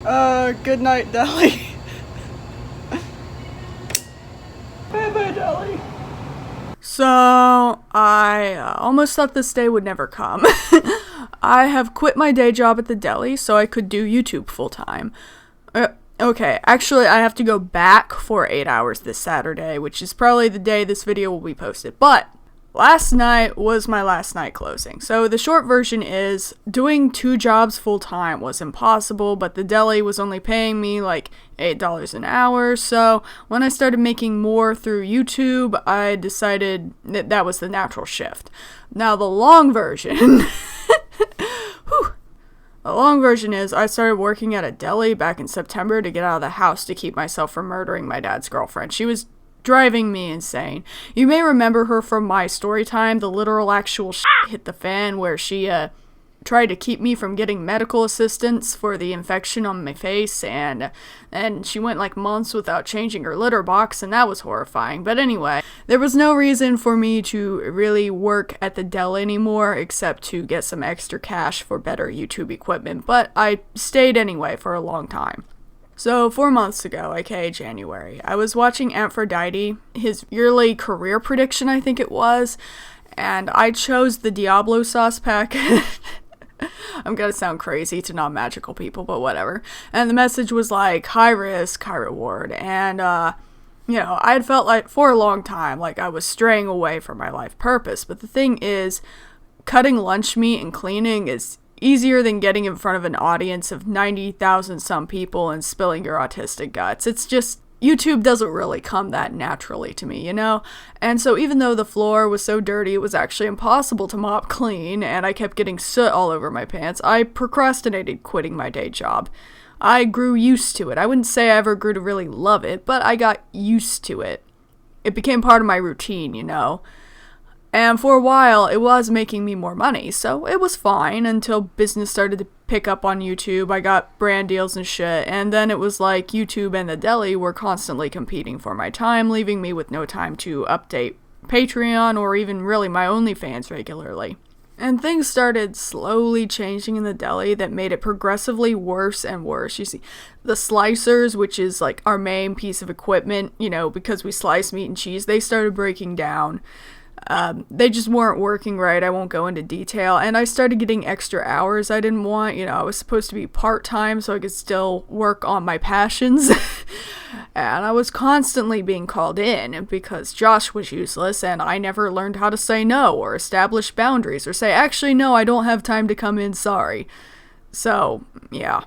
Good night, Deli. Bye-bye, Deli. So, I almost thought this day would never come. I have quit my day job at the deli so I could do YouTube full-time. Okay, actually I have to go back for 8 hours this Saturday, which is probably the day this video will be posted, but last night was my last night closing. So the short version is, doing 2 jobs full-time was impossible, but the deli was only paying me like $8 an hour, so when I started making more through YouTube, I decided that was the natural shift. Now the long version... The long version is, I started working at a deli back in September to get out of the house to keep myself from murdering my dad's girlfriend. She was driving me insane. You may remember her from my Storytime, the literal actual shit hit the fan, where she tried to keep me from getting medical assistance for the infection on my face, and she went like months without changing her litter box, and that was horrifying. But anyway, there was no reason for me to really work at the deli anymore except to get some extra cash for better YouTube equipment, but I stayed anyway for a long time. So 4 months ago, aka January, I was watching Aphrodite, his yearly career prediction I think it was, and I chose the Diablo sauce packet. I'm gonna sound crazy to non-magical people, but whatever. And the message was like, high risk, high reward. And, I had felt like for a long time like I was straying away from my life purpose. But the thing is, cutting lunch meat and cleaning is easier than getting in front of an audience of 90,000 some people and spilling your autistic guts. It's just... YouTube doesn't really come that naturally to me, And so even though the floor was so dirty it was actually impossible to mop clean, and I kept getting soot all over my pants, I procrastinated quitting my day job. I grew used to it. I wouldn't say I ever grew to really love it, but I got used to it. It became part of my routine, And for a while, it was making me more money, so it was fine until business started to pick up on YouTube. I got brand deals and shit, and then it was like YouTube and the deli were constantly competing for my time, leaving me with no time to update Patreon or even really my OnlyFans regularly. And things started slowly changing in the deli that made it progressively worse and worse. You see, the slicers, which is like our main piece of equipment, because we slice meat and cheese, they started breaking down. They just weren't working right. I won't go into detail. And I started getting extra hours I didn't want. I was supposed to be part-time so I could still work on my passions. And I was constantly being called in because Josh was useless and I never learned how to say no or establish boundaries or say, actually, no, I don't have time to come in, sorry. So, yeah.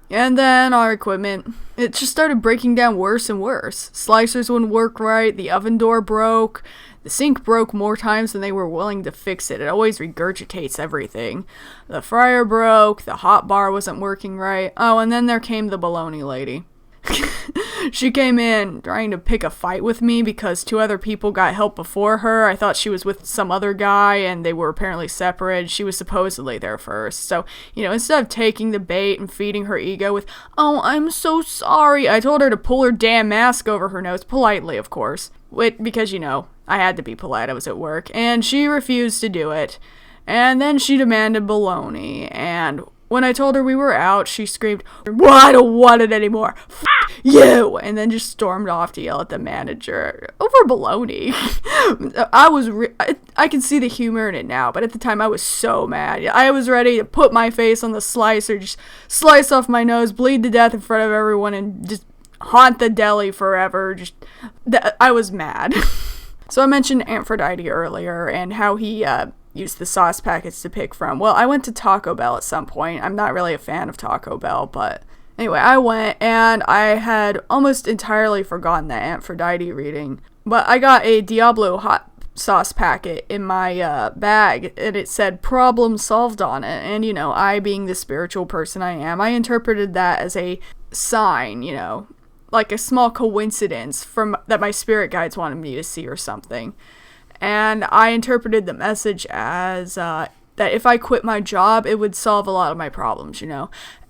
And then our equipment, it just started breaking down worse and worse. Slicers wouldn't work right, the oven door broke, the sink broke more times than they were willing to fix it. It always regurgitates everything. The fryer broke, the hot bar wasn't working right. Oh, and then there came the baloney lady. She came in trying to pick a fight with me because 2 other people got help before her. I thought she was with some other guy and they were apparently separate. She was supposedly there first. So, instead of taking the bait and feeding her ego with, oh, I'm so sorry, I told her to pull her damn mask over her nose, politely, of course. Because, I had to be polite, I was at work. And she refused to do it. And then she demanded bologna. And when I told her we were out, she screamed, well, I don't want it anymore. F*** you! And then just stormed off to yell at the manager over bologna. I can see the humor in it now, but at the time I was so mad. I was ready to put my face on the slicer, just slice off my nose, bleed to death in front of everyone, and just haunt the deli forever. I was mad. So I mentioned Aphrodite earlier and how he used the sauce packets to pick from. Well, I went to Taco Bell at some point. I'm not really a fan of Taco Bell, but anyway, I went and I had almost entirely forgotten that Aphrodite reading. But I got a Diablo hot sauce packet in my bag and it said problem solved on it. And, I being the spiritual person I am, I interpreted that as a sign, like a small coincidence that my spirit guides wanted me to see or something. And I interpreted the message as that if I quit my job, it would solve a lot of my problems,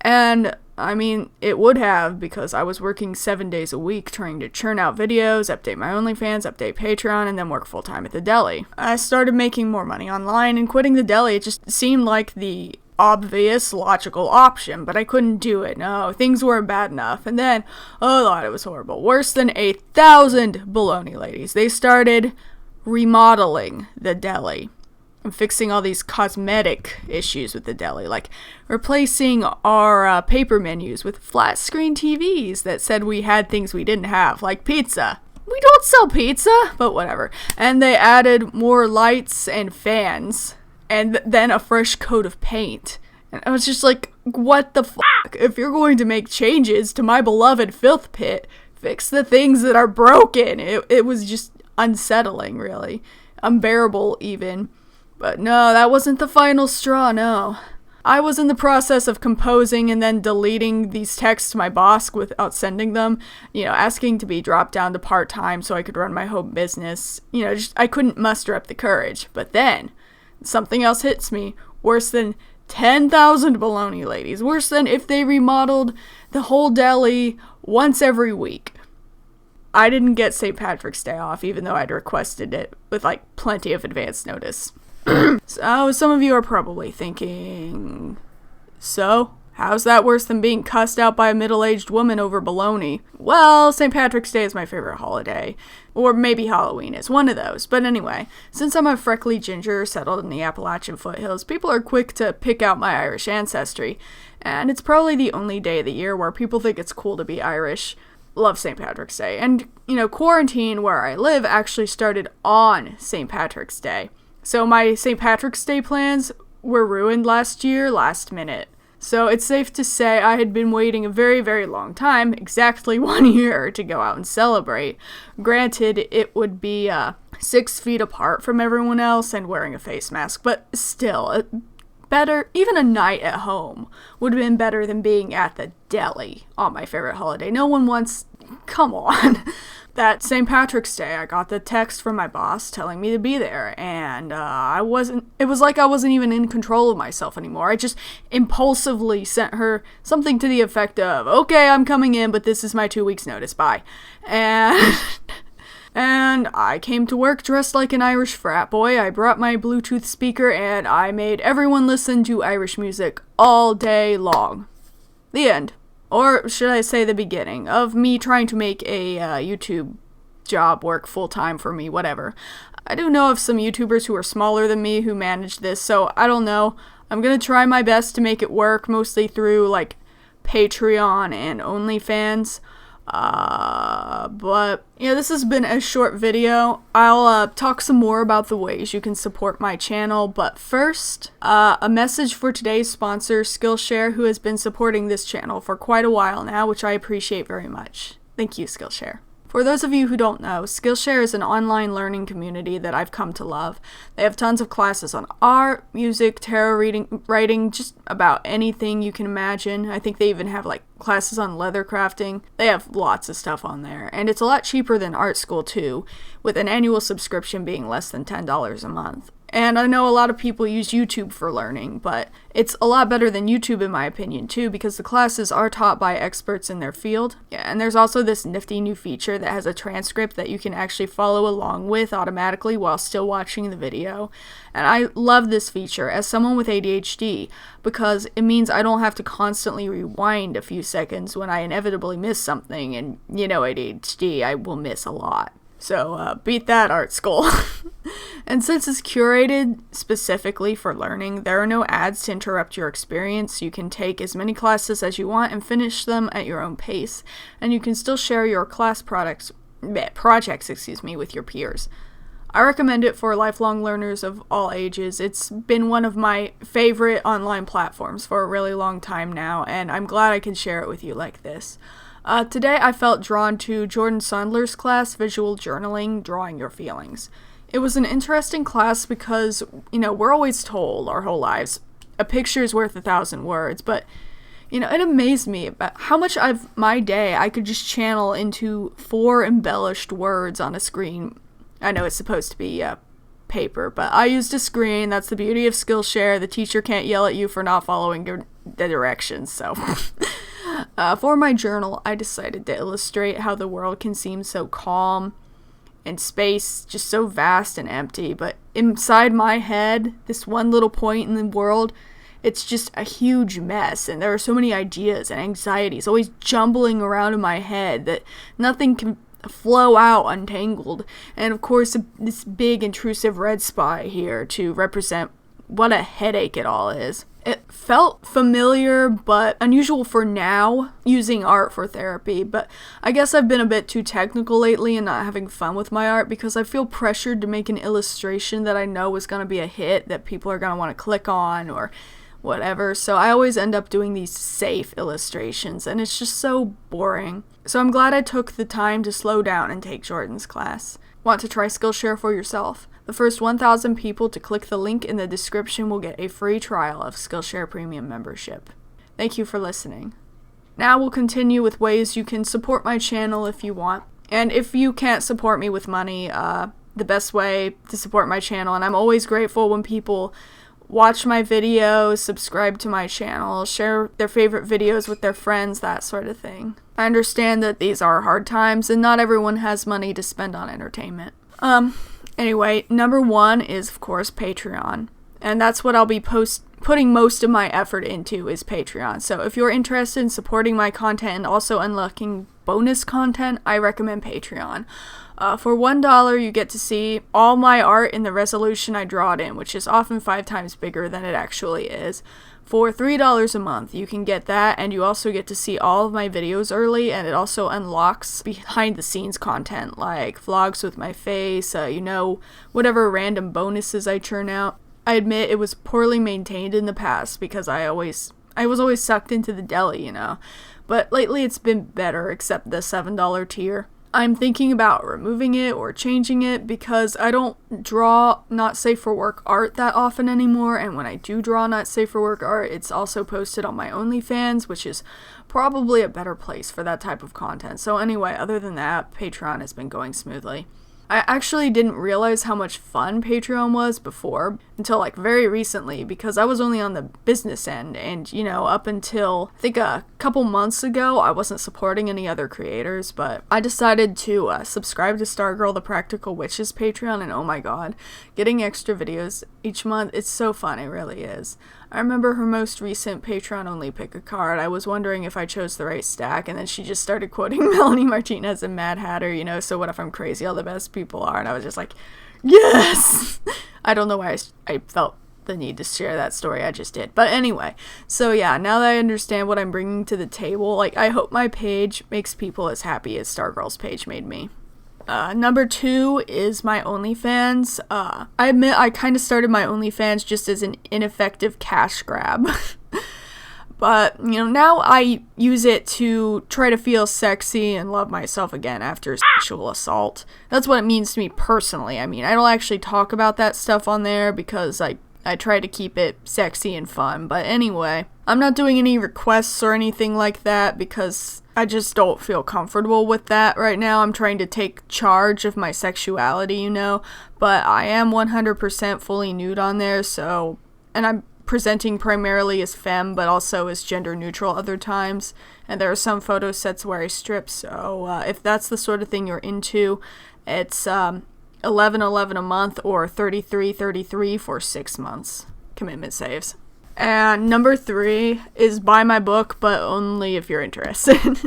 And, I mean, it would have, because I was working 7 days a week trying to churn out videos, update my OnlyFans, update Patreon, and then work full-time at the deli. I started making more money online, and quitting the deli, it just seemed like the obvious, logical option, but I couldn't do it. No, things weren't bad enough. And then, oh Lord, it was horrible. Worse than 1,000 baloney ladies. They started remodeling the deli and fixing all these cosmetic issues with the deli, like replacing our paper menus with flat screen TVs that said we had things we didn't have, like pizza. We don't sell pizza, but whatever. And they added more lights and fans, and then a fresh coat of paint. And I was just like, what the fuck? If you're going to make changes to my beloved filth pit, fix the things that are broken. It was just unsettling, really. Unbearable, even. But no, that wasn't the final straw, no. I was in the process of composing and then deleting these texts to my boss without sending them, asking to be dropped down to part-time so I could run my home business. I couldn't muster up the courage. But then, something else hits me, worse than 10,000 baloney ladies, worse than if they remodeled the whole deli once every week. I didn't get St. Patrick's Day off, even though I'd requested it with, plenty of advance notice. So, some of you are probably thinking, so, how's that worse than being cussed out by a middle-aged woman over baloney? Well, St. Patrick's Day is my favorite holiday. Or maybe Halloween is, one of those. But anyway, since I'm a freckly ginger settled in the Appalachian foothills, people are quick to pick out my Irish ancestry. And it's probably the only day of the year where people think it's cool to be Irish. Love St. Patrick's Day. And, quarantine where I live actually started on St. Patrick's Day. So my St. Patrick's Day plans were ruined last minute. So it's safe to say I had been waiting a very, very long time, exactly 1 year, to go out and celebrate. Granted, it would be 6 feet apart from everyone else and wearing a face mask, but still, better, even a night at home would have been better than being at the deli on my favorite holiday. No one wants, come on. That St. Patrick's Day, I got the text from my boss telling me to be there, and it was like I wasn't even in control of myself anymore. I just impulsively sent her something to the effect of, okay, I'm coming in, but this is my 2 weeks notice, bye. And I came to work dressed like an Irish frat boy. I brought my Bluetooth speaker, and I made everyone listen to Irish music all day long. The end. Or should I say the beginning of me trying to make a YouTube job work full-time for me, whatever. I do know of some YouTubers who are smaller than me who manage this, so I don't know. I'm gonna try my best to make it work, mostly through, Patreon and OnlyFans. But this has been a short video. I'll talk some more about the ways you can support my channel, but first, a message for today's sponsor, Skillshare, who has been supporting this channel for quite a while now, which I appreciate very much. Thank you, Skillshare. For those of you who don't know, Skillshare is an online learning community that I've come to love. They have tons of classes on art, music, tarot reading, writing, just about anything you can imagine. I think they even have classes on leather crafting. They have lots of stuff on there, and it's a lot cheaper than art school too, with an annual subscription being less than $10 a month. And I know a lot of people use YouTube for learning, but it's a lot better than YouTube in my opinion too, because the classes are taught by experts in their field. Yeah, and there's also this nifty new feature that has a transcript that you can actually follow along with automatically while still watching the video. And I love this feature as someone with ADHD, because it means I don't have to constantly rewind a few seconds when I inevitably miss something, and ADHD, I will miss a lot. So, beat that, art school. And since it's curated specifically for learning, there are no ads to interrupt your experience. You can take as many classes as you want and finish them at your own pace. And you can still share your class projects with your peers. I recommend it for lifelong learners of all ages. It's been one of my favorite online platforms for a really long time now, and I'm glad I can share it with you like this. Today I felt drawn to Jordan Sondler's class, Visual Journaling, Drawing Your Feelings. It was an interesting class because, we're always told our whole lives, a picture is worth 1,000 words, but, it amazed me about how much of my day I could just channel into 4 embellished words on a screen. I know it's supposed to be paper, but I used a screen. That's the beauty of Skillshare. The teacher can't yell at you for not following the directions, so... For my journal, I decided to illustrate how the world can seem so calm and space just so vast and empty, but inside my head, this one little point in the world, it's just a huge mess, and there are so many ideas and anxieties always jumbling around in my head that nothing can flow out untangled. And of course, this big intrusive red spot here to represent what a headache it all is. It felt familiar but unusual for now, using art for therapy, but I guess I've been a bit too technical lately and not having fun with my art because I feel pressured to make an illustration that I know is going to be a hit, that people are going to want to click on or whatever, so I always end up doing these safe illustrations, and it's just so boring. So I'm glad I took the time to slow down and take Jordan's class. Want to try Skillshare for yourself? The first 1,000 people to click the link in the description will get a free trial of Skillshare Premium membership. Thank you for listening. Now we'll continue with ways you can support my channel if you want. And if you can't support me with money, the best way to support my channel, and I'm always grateful when people watch my videos, subscribe to my channel, share their favorite videos with their friends, that sort of thing. I understand that these are hard times and not everyone has money to spend on entertainment. Anyway, number 1 is, of course, Patreon. And that's what I'll be putting most of my effort into, is Patreon. So if you're interested in supporting my content and also unlocking bonus content, I recommend Patreon. For $1, you get to see all my art in the resolution I draw it in, which is often 5 times bigger than it actually is. For $3 a month, you can get that, and you also get to see all of my videos early, and it also unlocks behind-the-scenes content, like vlogs with my face, whatever random bonuses I churn out. I admit it was poorly maintained in the past, because I was always sucked into the deli, But lately it's been better, except the $7 tier. I'm thinking about removing it or changing it because I don't draw not safe for work art that often anymore, and when I do draw not safe for work art, it's also posted on my OnlyFans, which is probably a better place for that type of content. So anyway, other than that, Patreon has been going smoothly. I actually didn't realize how much fun Patreon was before, until very recently, because I was only on the business end, and up until I think a couple months ago I wasn't supporting any other creators, but I decided to subscribe to Stargirl the Practical Witch's Patreon, and oh my god, getting extra videos each month, it's so fun, it really is. I remember her most recent Patreon only pick a card. I was wondering if I chose the right stack, and then she just started quoting Melanie Martinez and Mad Hatter, so what if I'm crazy, all the best people are, and I was just like, yes! I don't know why I felt the need to share that story, I just did. But anyway, so yeah, now that I understand what I'm bringing to the table, I hope my page makes people as happy as Stargirl's page made me. Number 2 is my OnlyFans. I admit I kind of started my OnlyFans just as an ineffective cash grab. But, now I use it to try to feel sexy and love myself again after sexual assault. That's what it means to me personally. I don't actually talk about that stuff on there because I try to keep it sexy and fun. But anyway, I'm not doing any requests or anything like that because I just don't feel comfortable with that right now. I'm trying to take charge of my sexuality, but I am 100% fully nude on there, and I'm presenting primarily as femme, but also as gender neutral other times, and there are some photo sets where I strip, so if that's the sort of thing you're into, it's $11.11 a month or $33.33 for 6 months. Commitment saves. And number 3 is buy my book, but only if you're interested.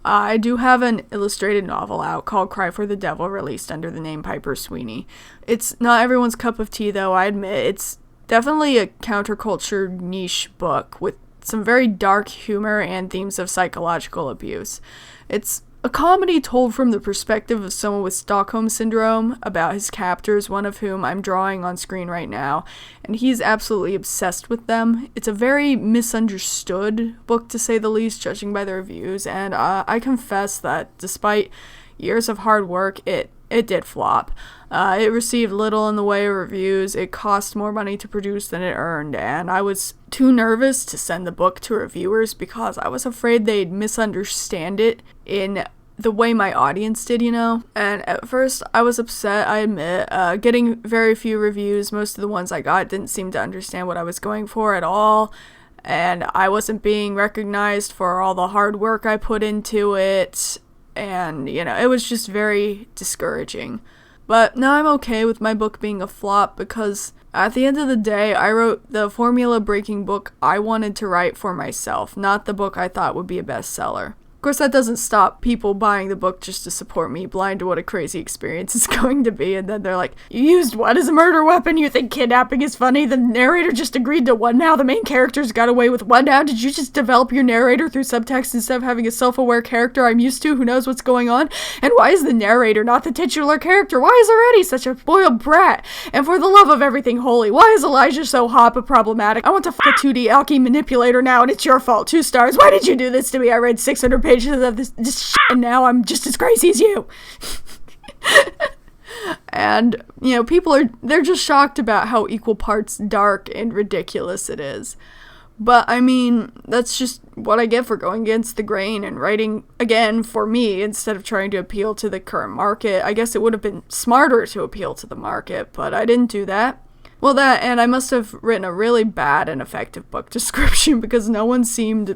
I do have an illustrated novel out called Cry for the Devil, released under the name Piper Sweeney. It's not everyone's cup of tea, though, I admit. It's definitely a counterculture niche book with some very dark humor and themes of psychological abuse. It's a comedy told from the perspective of someone with Stockholm Syndrome about his captors, one of whom I'm drawing on screen right now, and he's absolutely obsessed with them. It's a very misunderstood book, to say the least, judging by the reviews, and I confess that despite years of hard work, it did flop. It received little in the way of reviews, it cost more money to produce than it earned, and I was too nervous to send the book to reviewers because I was afraid they'd misunderstand it in the way my audience did, And at first, I was upset, I admit, getting very few reviews. Most of the ones I got didn't seem to understand what I was going for at all, and I wasn't being recognized for all the hard work I put into it, and, it was just very discouraging. But now I'm okay with my book being a flop because At the end of the day, I wrote the formula-breaking book I wanted to write for myself, not the book I thought would be a bestseller. Of course, that doesn't stop people buying the book just to support me, blind to what a crazy experience it's going to be, and then they're like, you used what as a murder weapon? You think kidnapping is funny? The narrator just agreed to what now? The main character's got away with what now? Did you just develop your narrator through subtext instead of having a self-aware character I'm used to who knows what's going on? And why is the narrator not the titular character? Why is Already such a spoiled brat? And for the love of everything holy, why is Elijah so hot but problematic? I want to f*** a 2D alky manipulator now, and it's your fault. 2 stars. Why did you do this to me? I read 600 pages of this shit, and now I'm just as crazy as you. And, they're just shocked about how equal parts dark and ridiculous it is. But, I mean, that's just what I get for going against the grain and writing, again, for me, instead of trying to appeal to the current market. I guess it would have been smarter to appeal to the market, but I didn't do that. Well, that, and I must have written a really bad and effective book description because no one seemed,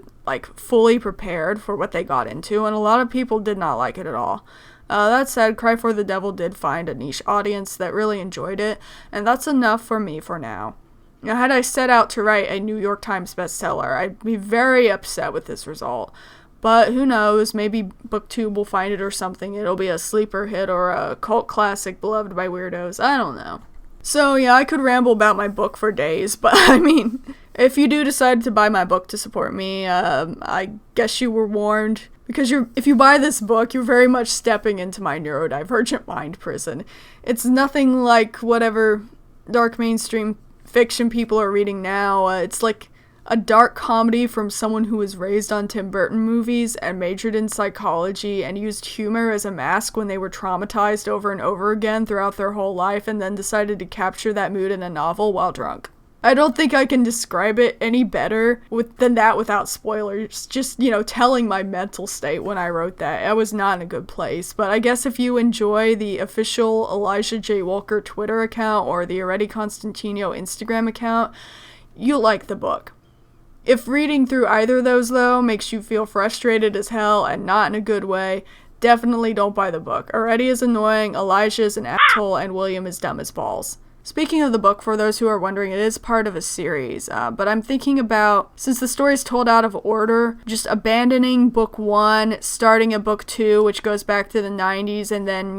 fully prepared for what they got into, and a lot of people did not like it at all. That said, Cry for the Devil did find a niche audience that really enjoyed it, and that's enough for me for now. Now, had I set out to write a New York Times bestseller, I'd be very upset with this result. But who knows, maybe BookTube will find it or something. It'll be a sleeper hit or a cult classic beloved by weirdos. I don't know. So yeah, I could ramble about my book for days, but I mean, if you do decide to buy my book to support me, I guess you were warned. Because if you buy this book, you're very much stepping into my neurodivergent mind prison. It's nothing like whatever dark mainstream fiction people are reading now. It's like a dark comedy from someone who was raised on Tim Burton movies and majored in psychology and used humor as a mask when they were traumatized over and over again throughout their whole life and then decided to capture that mood in a novel while drunk. I don't think I can describe it any better than that without spoilers. Just, telling my mental state when I wrote that. I was not in a good place. But I guess if you enjoy the official Elijah J. Walker Twitter account or the Already Constantino Instagram account, you'll like the book. If reading through either of those, though, makes you feel frustrated as hell and not in a good way, definitely don't buy the book. Already is annoying, Elijah is an asshole, and William is dumb as balls. Speaking of the book, for those who are wondering, it is part of a series, but I'm thinking about, since the story is told out of order, just abandoning book 1, starting at book 2, which goes back to the 90s, and then,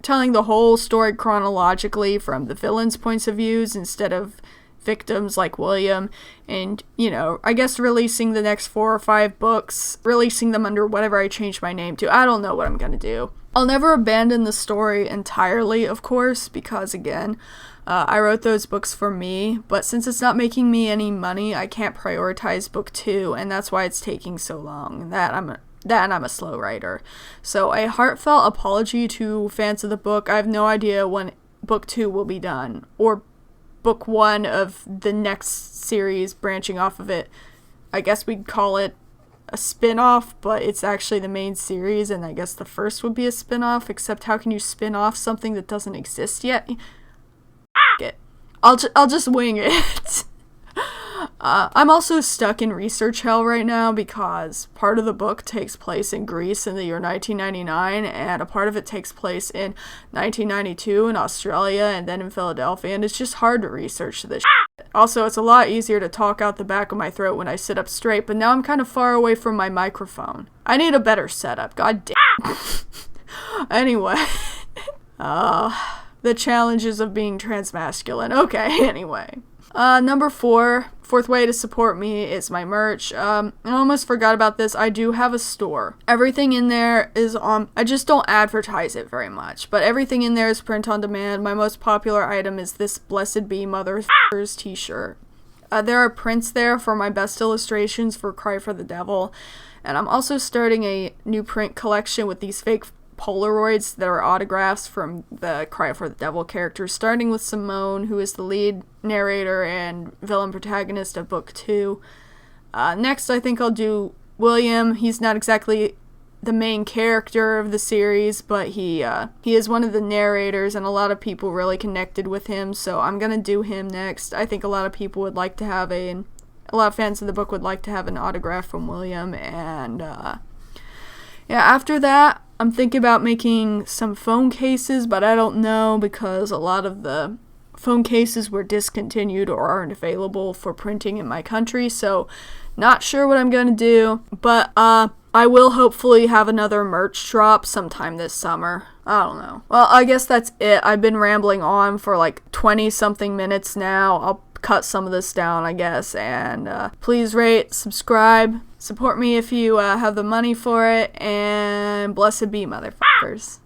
telling the whole story chronologically from the villain's points of views instead of victims like William, and, I guess releasing the next 4 or 5 books, releasing them under whatever I change my name to. I don't know what I'm gonna do. I'll never abandon the story entirely, of course, because, again, I wrote those books for me, but since it's not making me any money, I can't prioritize book 2, and that's why it's taking so long, and I'm a slow writer. So a heartfelt apology to fans of the book. I have no idea when book 2 will be done, or book 1 of the next series branching off of it. I guess we'd call it a spin-off, but it's actually the main series, and I guess the first would be a spin-off, except how can you spin off something that doesn't exist yet? It. I'll just wing it. I'm also stuck in research hell right now because part of the book takes place in Greece in the year 1999, and a part of it takes place in 1992 in Australia and then in Philadelphia, and it's just hard to research this shit. Also, it's a lot easier to talk out the back of my throat when I sit up straight, but now I'm kind of far away from my microphone. I need a better setup, god damn. Anyway. The challenges of being transmasculine. Okay, anyway. Number 4, fourth way to support me is my merch. I almost forgot about this. I do have a store. Everything in there is on, I just don't advertise it very much, but everything in there is print on demand. My most popular item is this Blessed Be Mother's t-shirt. There are prints there for my best illustrations for Cry for the Devil, and I'm also starting a new print collection with these fake Polaroids that are autographs from the Cry for the Devil characters, starting with Simone, who is the lead narrator and villain protagonist of book 2. Next, I think I'll do William. He's not exactly the main character of the series, but he is one of the narrators, and a lot of people really connected with him, so I'm gonna do him next. I think a lot of people would like to have a lot of fans of the book would like to have an autograph from William, and yeah, after that, I'm thinking about making some phone cases, but I don't know because a lot of the phone cases were discontinued or aren't available for printing in my country, so not sure what I'm gonna do, but I will hopefully have another merch drop sometime this summer. I don't know. Well, I guess that's it. I've been rambling on for like 20 something minutes now. I'll cut some of this down, I guess, and please rate, subscribe, support me if you have the money for it, and blessed be, motherfuckers.